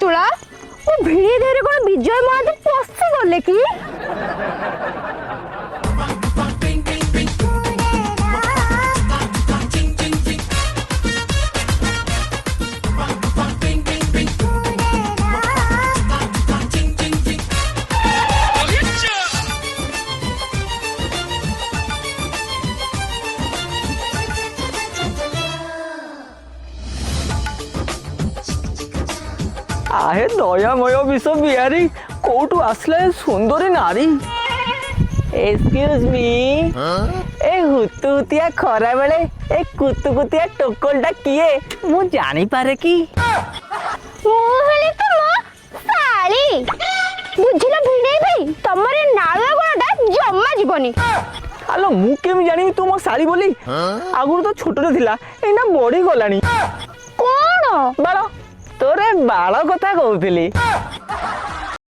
ତୁଳା ଓ ଭିড়ି ଦେହରେ କଣ ବିଜୟ ମହାନ୍ତି ପଶି ଗଲେ କି? आहे दयामय विश्व बिहारी कोटू आसले सुंदरी नारी। एक्सक्यूज मी ए हुतुहुतिया खरा बेले ए कुतुकुतिया टोकलटा किए मु जानी पारे की? मु हेली तो मो साली बुझिला भिड़े भाई तमरे नाळुआ गुणटा जम्मा जीवनी। आलो मु केम जानी तू मो साली बोली? आगुर तो छोटरे थिला एना बड़ी गलानी। कोन बाळ तोरे बाळ कथा कहउथिली।